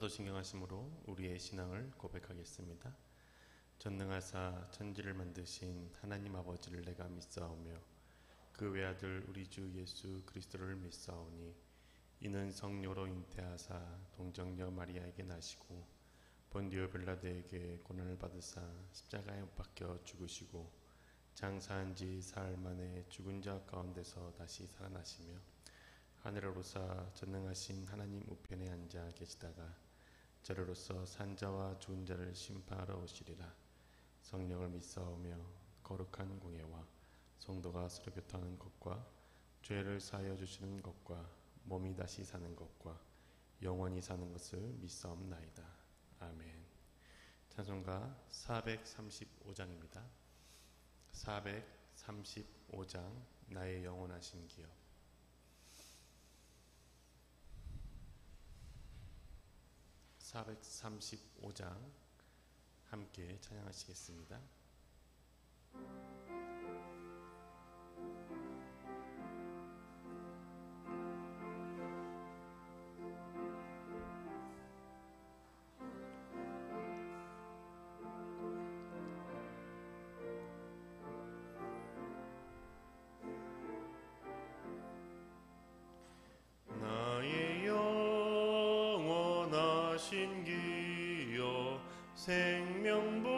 사도신경하심으로 우리의 신앙을 고백하겠습니다. 전능하사 천지를 만드신 하나님 아버지를 내가 믿사오며 그 외아들 우리 주 예수 그리스도를 믿사오니 이는 성녀로 잉태하사 동정녀 마리아에게 나시고 본디오 빌라도에게 고난을 받으사 십자가에 못 박혀 죽으시고 장사한 지 사흘 만에 죽은 자 가운데서 다시 살아나시며 하늘에 오르사 전능하신 하나님 우편에 앉아 계시다가 저리로서 산 자와 죽은 자를 심판하러 오시리라. 성령을 믿사오며 거룩한 공예와 성도가 서로 교통하는 것과 죄를 사하여 주시는 것과 몸이 다시 사는 것과 영원히 사는 것을 믿사옵나이다. 아멘. 찬송가 435장입니다. 435장 나의 영원하신 기업. 435장 함께 찬양하시겠습니다. 나의 영원하신 기여 생명보다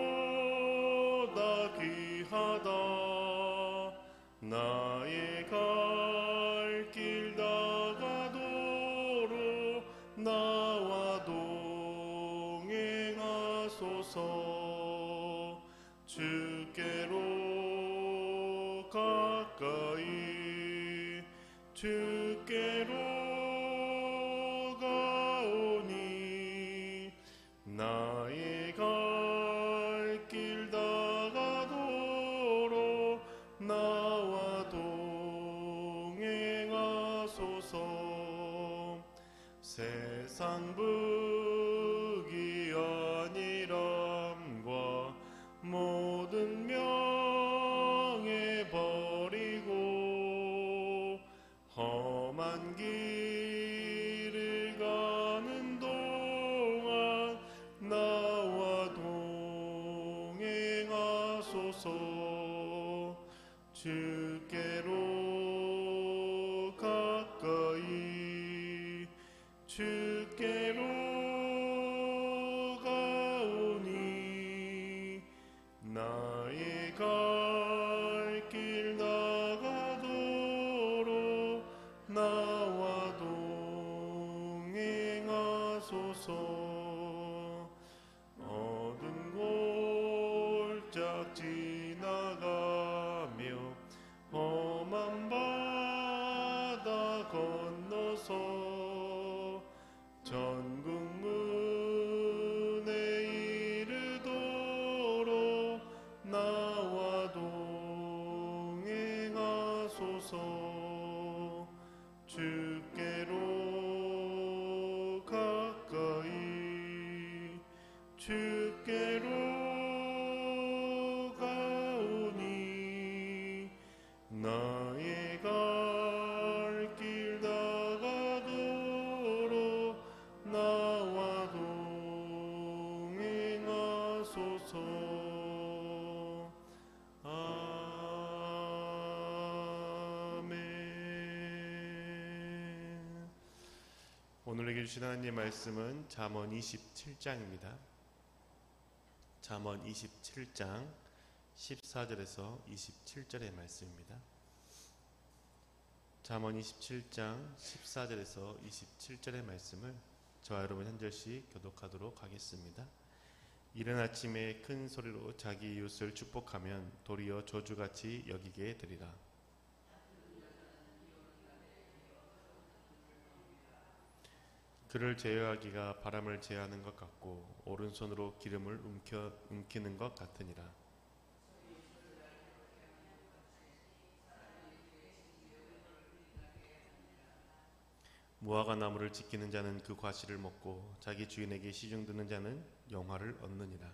귀하다. 나의 갈 길 다가도록 나와 동행하소서. 주께로 가까이 주께로 가오니 나의 갈 길 다가도록 나와 동행하소서. 세상 부귀한이람과 모든 명예 버리고 험한 길을 가는 동안 나와 동행하소서. 주께로 가까이 주께로 가오니 나의 갈 길 나가도록 나와 동행하소서. 어두운 골짝 지나가며 험한 바다 건너서 전국 문에 이르도록 나와 동행하소서. 주께로 가까이 주께로 가오니 나의 갈 길 다가도록 나와 동행하소서. 아멘. 오늘에게 주신 하나님의 말씀은 잠언 27장입니다. 잠언 27장 14절에서 27절의 말씀입니다. 잠언 27장 14절에서 27절의 말씀을 저와 여러분 한 절씩 교독하도록 하겠습니다. 이른 아침에 큰 소리로 자기 이웃을 축복하면 도리어 저주같이 여기게 되리라. 그를 제어하기가 바람을 제어하는 것 같고 오른손으로 기름을 움키는 것 같으니라. 무화과 나무를 지키는 자는 그 과실을 먹고 자기 주인에게 시중 드는 자는 영화를 얻느니라.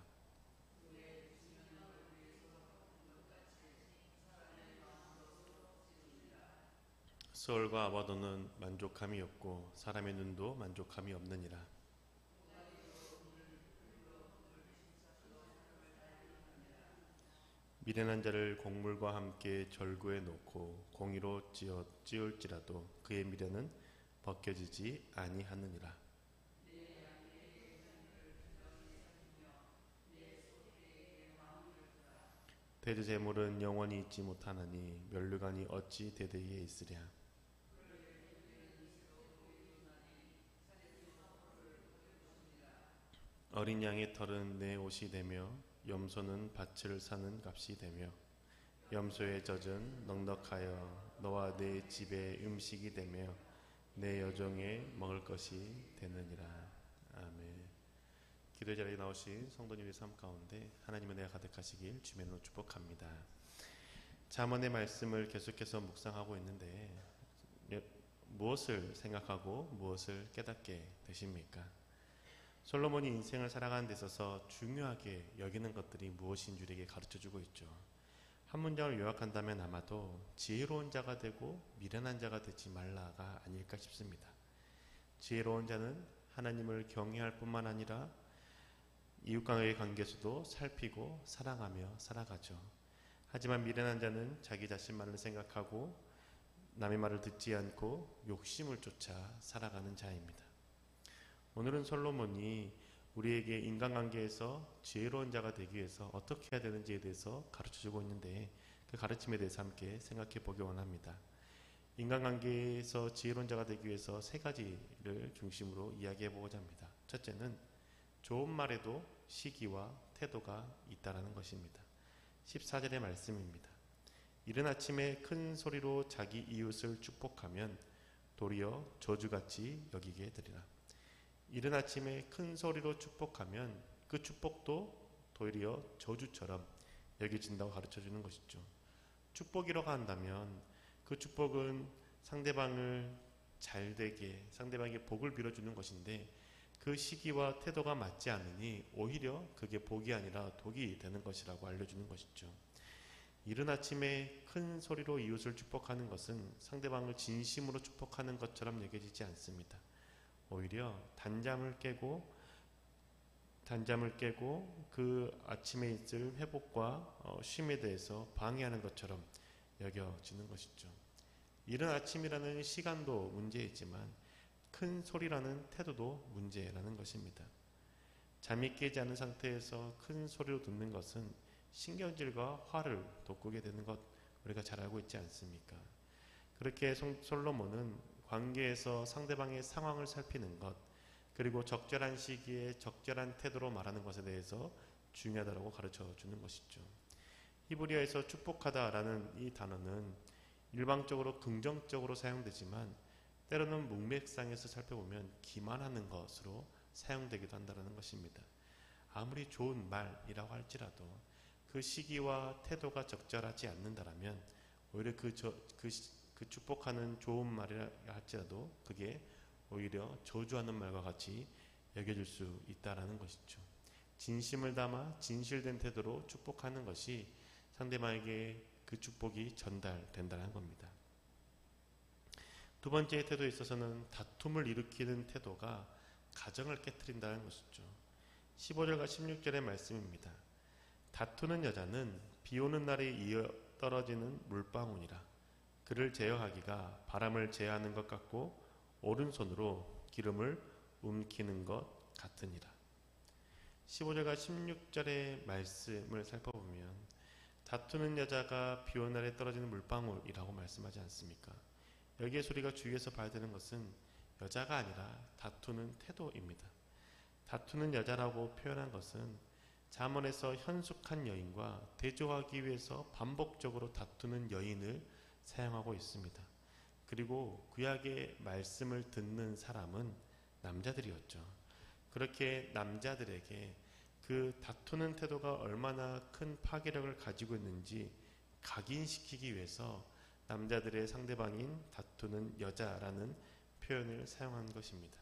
서울과 아바도는 만족함이 없고 사람의 눈도 만족함이 없느니라. 미련한 자를 곡물과 함께 절구에 놓고 공의로 찌울지라도 그의 미련은 벗겨지지 아니하느니라. 대제 재물은 영원히 있지 못하나니 면류관이 어찌 대대에 있으랴. 어린 양의 털은 내 옷이 되며 염소는 밭을 사는 값이 되며 염소의 젖은 넉넉하여 너와 내 집의 음식이 되며 내 여종의 먹을 것이 되느니라. 아멘. 기도의 자리에 나오신 성도님의 삶 가운데 하나님의 은혜가 가득하시길 주님으로 축복합니다. 잠언의 말씀을 계속해서 묵상하고 있는데 무엇을 생각하고 무엇을 깨닫게 되십니까? 솔로몬이 인생을 살아가는 데 있어서 중요하게 여기는 것들이 무엇인 줄 우리에게 가르쳐주고 있죠. 한 문장을 요약한다면 아마도 지혜로운 자가 되고 미련한 자가 되지 말라가 아닐까 싶습니다. 지혜로운 자는 하나님을 경외할 뿐만 아니라 이웃과의 관계에서도 살피고 사랑하며 살아가죠. 하지만 미련한 자는 자기 자신만을 생각하고 남의 말을 듣지 않고 욕심을 쫓아 살아가는 자입니다. 오늘은 솔로몬이 우리에게 인간관계에서 지혜로운 자가 되기 위해서 어떻게 해야 되는지에 대해서 가르쳐주고 있는데 그 가르침에 대해서 함께 생각해 보기 원합니다. 인간관계에서 지혜로운 자가 되기 위해서 세 가지를 중심으로 이야기해 보고자 합니다. 첫째는 좋은 말에도 시기와 태도가 있다라는 것입니다. 14절의 말씀입니다. 이른 아침에 큰 소리로 자기 이웃을 축복하면 도리어 저주같이 여기게 되리라. 이른 아침에 큰 소리로 축복하면 그 축복도 도리어 저주처럼 여겨진다고 가르쳐주는 것이죠. 축복이라고 한다면 그 축복은 상대방을 잘되게 상대방에게 복을 빌어주는 것인데 그 시기와 태도가 맞지 않으니 오히려 그게 복이 아니라 독이 되는 것이라고 알려주는 것이죠. 이른 아침에 큰 소리로 이웃을 축복하는 것은 상대방을 진심으로 축복하는 것처럼 여겨지지 않습니다. 오히려 단잠을 깨고 그 아침에 있을 회복과 쉼에 대해서 방해하는 것처럼 여겨지는 것이죠. 이른 아침이라는 시간도 문제이지만 큰 소리라는 태도도 문제라는 것입니다. 잠이 깨지 않은 상태에서 큰 소리로 듣는 것은 신경질과 화를 돋구게 되는 것 우리가 잘 알고 있지 않습니까? 그렇게 솔로몬은 관계에서 상대방의 상황을 살피는 것 그리고 적절한 시기에 적절한 태도로 말하는 것에 대해서 중요하다고 가르쳐 주는 것이죠. 히브리어에서 축복하다라는 이 단어는 일방적으로 긍정적으로 사용되지만 때로는 문맥상에서 살펴보면 기만하는 것으로 사용되기도 한다는 것입니다. 아무리 좋은 말이라고 할지라도 그 시기와 태도가 적절하지 않는다면 오히려 그 축복하는 좋은 말이라 할지라도 그게 오히려 저주하는 말과 같이 여겨질 수 있다는 것이죠. 진심을 담아 진실된 태도로 축복하는 것이 상대방에게 그 축복이 전달된다는 겁니다. 두 번째 태도에 있어서는 다툼을 일으키는 태도가 가정을 깨트린다는 것이죠. 15절과 16절의 말씀입니다. 다투는 여자는 비 오는 날에 이어 떨어지는 물방울이라. 그를 제어하기가 바람을 제어하는 것 같고 오른손으로 기름을 움키는 것 같으니라. 15절과 16절의 말씀을 살펴보면 다투는 여자가 비 오는 날에 떨어지는 물방울이라고 말씀하지 않습니까? 여기에 우리가 주의해서 봐야 되는 것은 여자가 아니라 다투는 태도입니다. 다투는 여자라고 표현한 것은 잠언에서 현숙한 여인과 대조하기 위해서 반복적으로 다투는 여인을 사용하고 있습니다. 그리고 구약의 말씀을 듣는 사람은 남자들이었죠. 그렇게 남자들에게 그 다투는 태도가 얼마나 큰 파괴력을 가지고 있는지 각인시키기 위해서 남자들의 상대방인 다투는 여자라는 표현을 사용한 것입니다.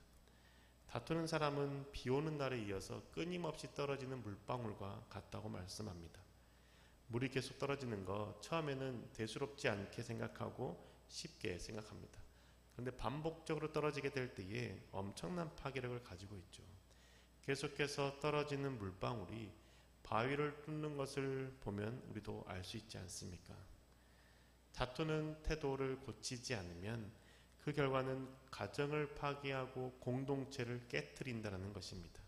다투는 사람은 비 오는 날에 이어서 끊임없이 떨어지는 물방울과 같다고 말씀합니다. 물이 계속 떨어지는 것 처음에는 대수롭지 않게 생각하고 쉽게 생각합니다. 그런데 반복적으로 떨어지게 될 때에 엄청난 파괴력을 가지고 있죠. 계속해서 떨어지는 물방울이 바위를 뚫는 것을 보면 우리도 알 수 있지 않습니까? 다투는 태도를 고치지 않으면 그 결과는 가정을 파괴하고 공동체를 깨트린다는 것입니다.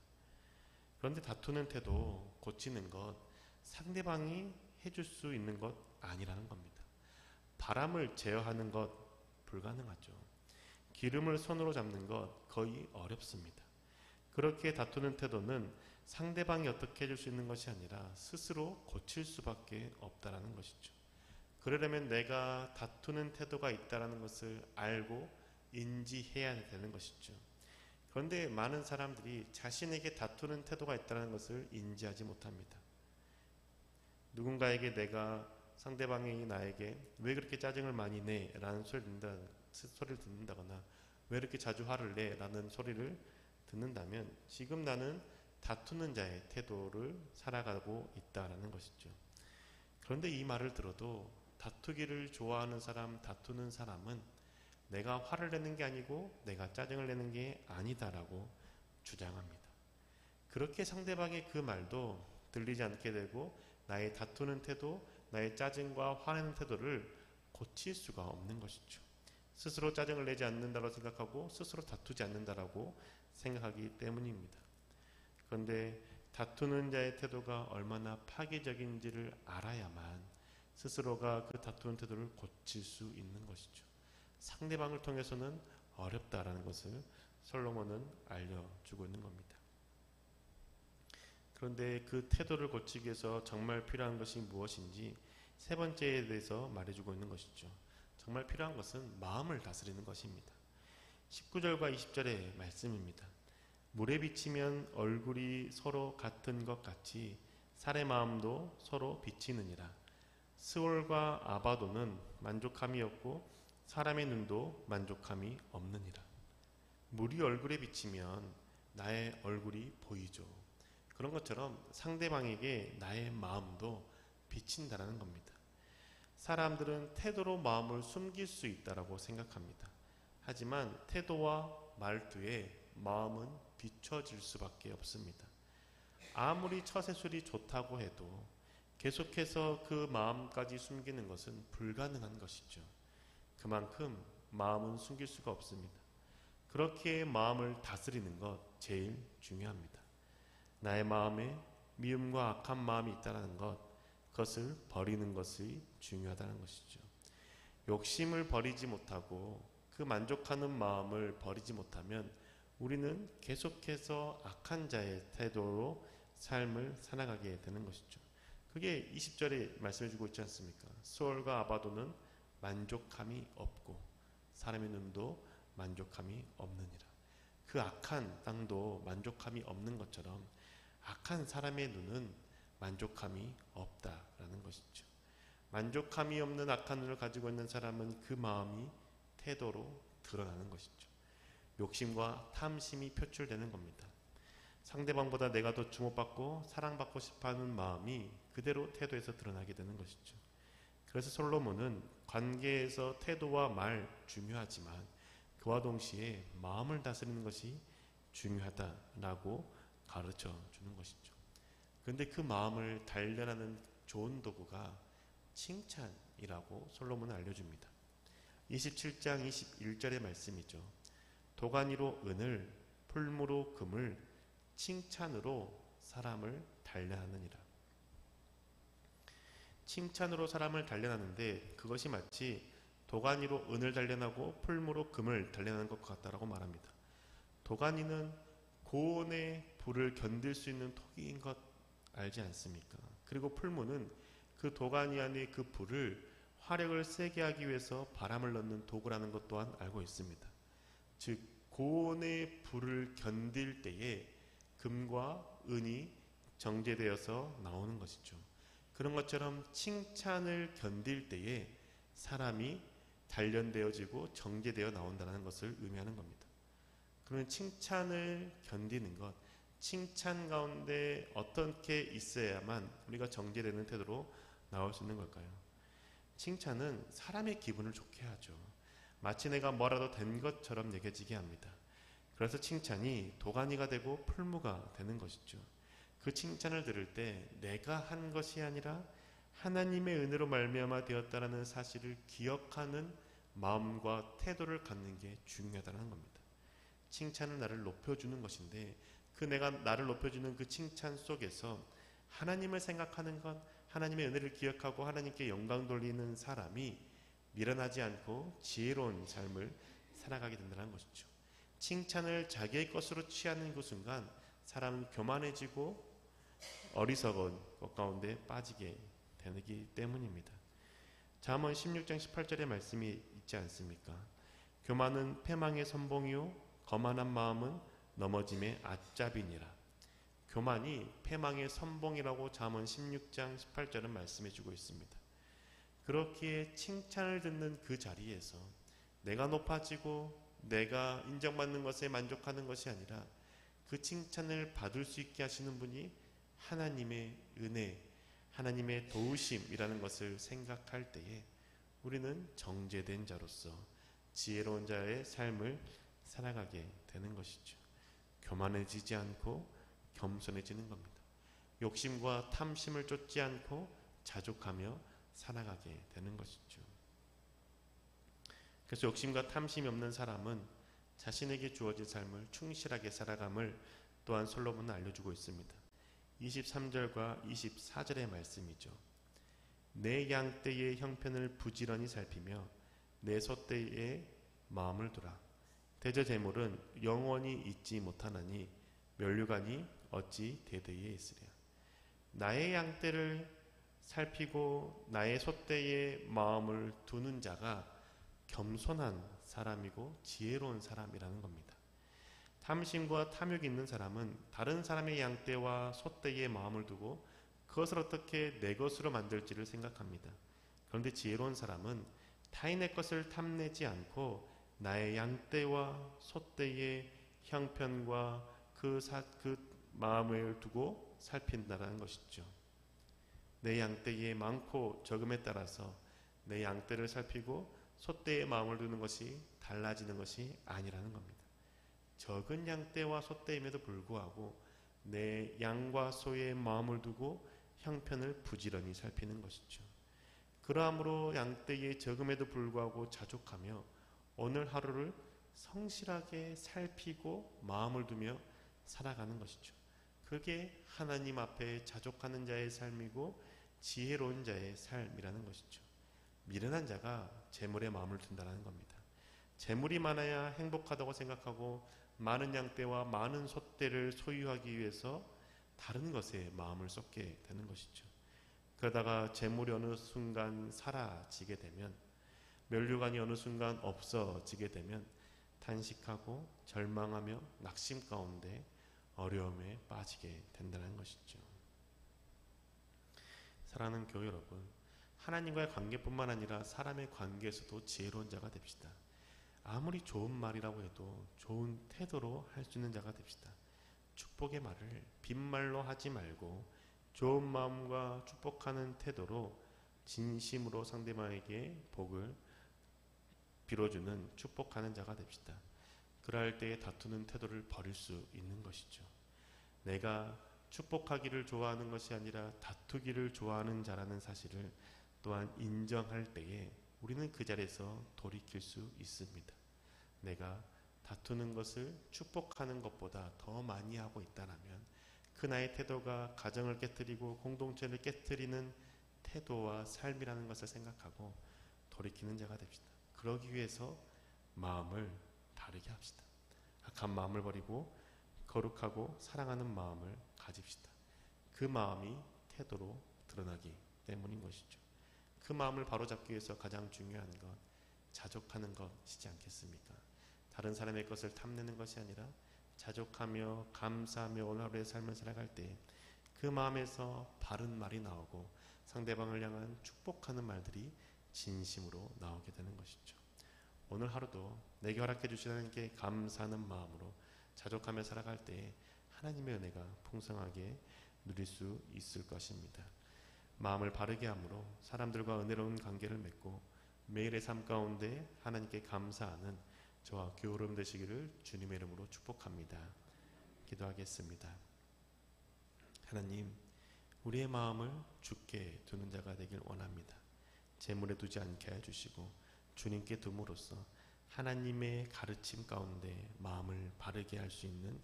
그런데 다투는 태도 고치는 것, 상대방이 해줄 수 있는 것 아니라는 겁니다. 바람을 제어하는 것 불가능하죠. 기름을 손으로 잡는 것 거의 어렵습니다. 그렇게 다투는 태도는 상대방이 어떻게 해줄 수 있는 것이 아니라 스스로 고칠 수밖에 없다는 것이죠. 그러려면 내가 다투는 태도가 있다는 것을 알고 인지해야 되는 것이죠. 그런데 많은 사람들이 자신에게 다투는 태도가 있다는 것을 인지하지 못합니다. 누군가에게 내가 상대방이 나에게 왜 그렇게 짜증을 많이 내? 라는 소리를 듣는다거나 왜 이렇게 자주 화를 내? 라는 소리를 듣는다면 지금 나는 다투는 자의 태도를 살아가고 있다는 것이죠. 그런데 이 말을 들어도 다투기를 좋아하는 사람, 다투는 사람은 내가 화를 내는 게 아니고 내가 짜증을 내는 게 아니다라고 주장합니다. 그렇게 상대방의 그 말도 들리지 않게 되고 나의 다투는 태도, 나의 짜증과 화내는 태도를 고칠 수가 없는 것이죠. 스스로 짜증을 내지 않는다고 생각하고 스스로 다투지 않는다라고 생각하기 때문입니다. 그런데 다투는 자의 태도가 얼마나 파괴적인지를 알아야만 스스로가 그 다투는 태도를 고칠 수 있는 것이죠. 상대방을 통해서는 어렵다라는 것을 솔로몬은 알려주고 있는 겁니다. 그런데 그 태도를 고치기 위해서 정말 필요한 것이 무엇인지 세 번째에 대해서 말해주고 있는 것이죠. 정말 필요한 것은 마음을 다스리는 것입니다. 19절과 20절의 말씀입니다. 물에 비치면 얼굴이 서로 같은 것 같이 살의 마음도 서로 비치느니라. 스올과 아바도는 만족함이 없고 사람의 눈도 만족함이 없느니라. 물이 얼굴에 비치면 나의 얼굴이 보이죠. 그런 것처럼 상대방에게 나의 마음도 비친다는 겁니다. 사람들은 태도로 마음을 숨길 수 있다고 생각합니다. 하지만 태도와 말투에 마음은 비춰질 수밖에 없습니다. 아무리 처세술이 좋다고 해도 계속해서 그 마음까지 숨기는 것은 불가능한 것이죠. 그만큼 마음은 숨길 수가 없습니다. 그렇게 마음을 다스리는 것 제일 중요합니다. 나의 마음에 미움과 악한 마음이 있다는 것, 그것을 버리는 것이 중요하다는 것이죠. 욕심을 버리지 못하고 그 만족하는 마음을 버리지 못하면 우리는 계속해서 악한 자의 태도로 삶을 살아가게 되는 것이죠. 그게 20절에 말씀해 주고 있지 않습니까? 스올과 아바도는 만족함이 없고 사람의 눈도 만족함이 없느니라. 그 악한 땅도 만족함이 없는 것처럼 악한 사람의 눈은 만족함이 없다라는 것이죠. 만족함이 없는 악한 눈을 가지고 있는 사람은 그 마음이 태도로 드러나는 것이죠. 욕심과 탐심이 표출되는 겁니다. 상대방보다 내가 더 주목받고 사랑받고 싶어하는 마음이 그대로 태도에서 드러나게 되는 것이죠. 그래서 솔로몬은 관계에서 태도와 말 중요하지만 그와 동시에 마음을 다스리는 것이 중요하다라고 가르쳐 주는 것이죠. 그런데 그 마음을 단련하는 좋은 도구가 칭찬이라고 솔로몬은 알려줍니다. 27장 21절의 말씀이죠. 도가니로 은을, 풀무로 금을, 칭찬으로 사람을 단련하느니라. 칭찬으로 사람을 단련하는데 그것이 마치 도가니로 은을 단련하고 풀무로 금을 단련하는 것 같다라고 말합니다. 도가니는 고온의 불을 견딜 수 있는 토기인 것 알지 않습니까? 그리고 풀무는 그 도가니 안에 그 불을 화력을 세게 하기 위해서 바람을 넣는 도구라는 것 또한 알고 있습니다. 즉 고온의 불을 견딜 때에 금과 은이 정제되어서 나오는 것이죠. 그런 것처럼 칭찬을 견딜 때에 사람이 단련되어지고 정제되어 나온다는 것을 의미하는 겁니다. 그러면 칭찬을 견디는 것, 칭찬 가운데 어떻게 있어야만 우리가 정제되는 태도로 나올 수 있는 걸까요? 칭찬은 사람의 기분을 좋게 하죠. 마치 내가 뭐라도 된 것처럼 여겨지게 합니다. 그래서 칭찬이 도가니가 되고 풀무가 되는 것이죠. 그 칭찬을 들을 때 내가 한 것이 아니라 하나님의 은혜로 말미암아 되었다라는 사실을 기억하는 마음과 태도를 갖는 게 중요하다는 겁니다. 칭찬은 나를 높여주는 것인데 그 내가 나를 높여주는 그 칭찬 속에서 하나님을 생각하는 것, 하나님의 은혜를 기억하고 하나님께 영광 돌리는 사람이 미련하지 않고 지혜로운 삶을 살아가게 된다는 것이죠. 칭찬을 자기의 것으로 취하는 그 순간 사람은 교만해지고 어리석은 것 가운데 빠지게 되기 때문입니다. 잠언 16장 18절의 말씀이 있지 않습니까? 교만은 패망의 선봉이요 거만한 마음은 넘어짐의 앗잡이니라. 교만이 패망의 선봉이라고 잠언 16장 18절은 말씀해주고 있습니다. 그렇기에 칭찬을 듣는 그 자리에서 내가 높아지고 내가 인정받는 것에 만족하는 것이 아니라 그 칭찬을 받을 수 있게 하시는 분이 하나님의 은혜, 하나님의 도우심이라는 것을 생각할 때에 우리는 정죄된 자로서 지혜로운 자의 삶을 살아가게 되는 것이죠. 교만해지지 않고 겸손해지는 겁니다. 욕심과 탐심을 쫓지 않고 자족하며 살아가게 되는 것이죠. 그래서 욕심과 탐심이 없는 사람은 자신에게 주어진 삶을 충실하게 살아감을 또한 솔로몬은 알려주고 있습니다. 23절과 24절의 말씀이죠. 내 양떼의 형편을 부지런히 살피며 내 소떼의 마음을 두라. 대저제물은 영원히 잊지 못하나니 면류관이 어찌 대대에 있으랴. 나의 양떼를 살피고 나의 소떼의 마음을 두는 자가 겸손한 사람이고 지혜로운 사람이라는 겁니다. 탐심과 탐욕이 있는 사람은 다른 사람의 양떼와 소떼의 마음을 두고 그것을 어떻게 내 것으로 만들지를 생각합니다. 그런데 지혜로운 사람은 타인의 것을 탐내지 않고 나의 양떼와 소떼의 형편과 그 마음을 두고 살핀다는 것이죠. 내 양떼의 많고 적음에 따라서 내 양떼를 살피고 소떼의 마음을 두는 것이 달라지는 것이 아니라는 겁니다. 적은 양떼와 소떼임에도 불구하고 내 양과 소의 마음을 두고 형편을 부지런히 살피는 것이죠. 그러함으로 양떼의 적음에도 불구하고 자족하며 오늘 하루를 성실하게 살피고 마음을 두며 살아가는 것이죠. 그게 하나님 앞에 자족하는 자의 삶이고 지혜로운 자의 삶이라는 것이죠. 미련한 자가 재물에 마음을 둔다는 겁니다. 재물이 많아야 행복하다고 생각하고 많은 양떼와 많은 소떼를 소유하기 위해서 다른 것에 마음을 쏟게 되는 것이죠. 그러다가 재물이 어느 순간 사라지게 되면, 면류관이 어느 순간 없어지게 되면 탄식하고 절망하며 낙심 가운데 어려움에 빠지게 된다는 것이죠. 사랑하는 교회 여러분, 하나님과의 관계뿐만 아니라 사람의 관계에서도 지혜로운 자가 됩시다. 아무리 좋은 말이라고 해도 좋은 태도로 할 수 있는 자가 됩시다. 축복의 말을 빈말로 하지 말고 좋은 마음과 축복하는 태도로 진심으로 상대방에게 복을 빌어주는 축복하는 자가 됩시다. 그럴 때에 다투는 태도를 버릴 수 있는 것이죠. 내가 축복하기를 좋아하는 것이 아니라 다투기를 좋아하는 자라는 사실을 또한 인정할 때에 우리는 그 자리에서 돌이킬 수 있습니다. 내가 다투는 것을 축복하는 것보다 더 많이 하고 있다면 그 나의 태도가 가정을 깨뜨리고 공동체를 깨뜨리는 태도와 삶이라는 것을 생각하고 돌이키는 자가 됩시다. 그러기 위해서 마음을 다르게 합시다. 악한 마음을 버리고 거룩하고 사랑하는 마음을 가집시다. 그 마음이 태도로 드러나기 때문인 것이죠. 그 마음을 바로잡기 위해서 가장 중요한 건 자족하는 것이지 않겠습니까? 다른 사람의 것을 탐내는 것이 아니라 자족하며 감사하며 오늘 하루의 삶을 살아갈 때 그 마음에서 바른 말이 나오고 상대방을 향한 축복하는 말들이 진심으로 나오게 되는 것이죠. 오늘 하루도 내게 허락해 주신 하나님께 감사하는 마음으로 자족하며 살아갈 때 하나님의 은혜가 풍성하게 누릴 수 있을 것입니다. 마음을 바르게 함으로 사람들과 은혜로운 관계를 맺고 매일의 삶 가운데 하나님께 감사하는 저와 교우름 되시기를 주님의 이름으로 축복합니다. 기도하겠습니다. 하나님, 우리의 마음을 주께 두는 자가 되길 원합니다. 재물에 두지 않게 해주시고 주님께 둠으로써 하나님의 가르침 가운데 마음을 바르게 할 수 있는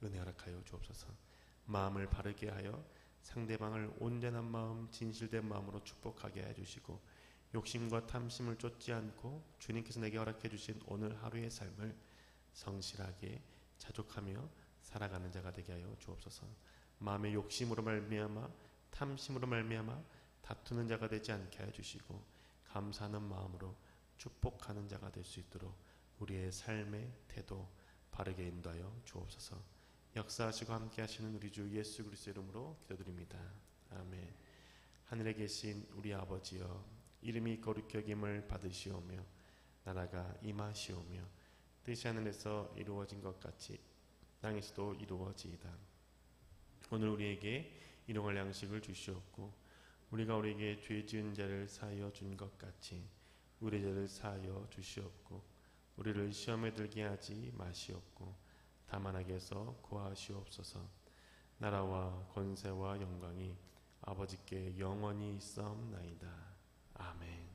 은혜 허락하여 주옵소서. 마음을 바르게 하여 상대방을 온전한 마음, 진실된 마음으로 축복하게 해주시고 욕심과 탐심을 쫓지 않고 주님께서 내게 허락해 주신 오늘 하루의 삶을 성실하게 자족하며 살아가는 자가 되게 하여 주옵소서. 마음의 욕심으로 말미암아 탐심으로 말미암아 다투는 자가 되지 않게 해주시고 감사하는 마음으로 축복하는 자가 될 수 있도록 우리의 삶의 태도 바르게 인도하여 주옵소서. 역사하시고 함께 하시는 우리 주 예수 그리스도 이름으로 기도드립니다. 아멘. 하늘에 계신 우리 아버지여, 이름이 거룩히 여김을 받으시오며 나라가 임하시오며 뜻이 하늘에서 이루어진 것 같이 땅에서도 이루어지이다. 오늘 우리에게 일용할 양식을 주시옵고 우리가 우리에게 죄 지은 자를 사하여 준 것 같이 우리 죄를 사하여 주시옵고 우리를 시험에 들게 하지 마시옵고 다만 악에서 구하시옵소서. 나라와 권세와 영광이 아버지께 영원히 있사옵나이다. 아멘.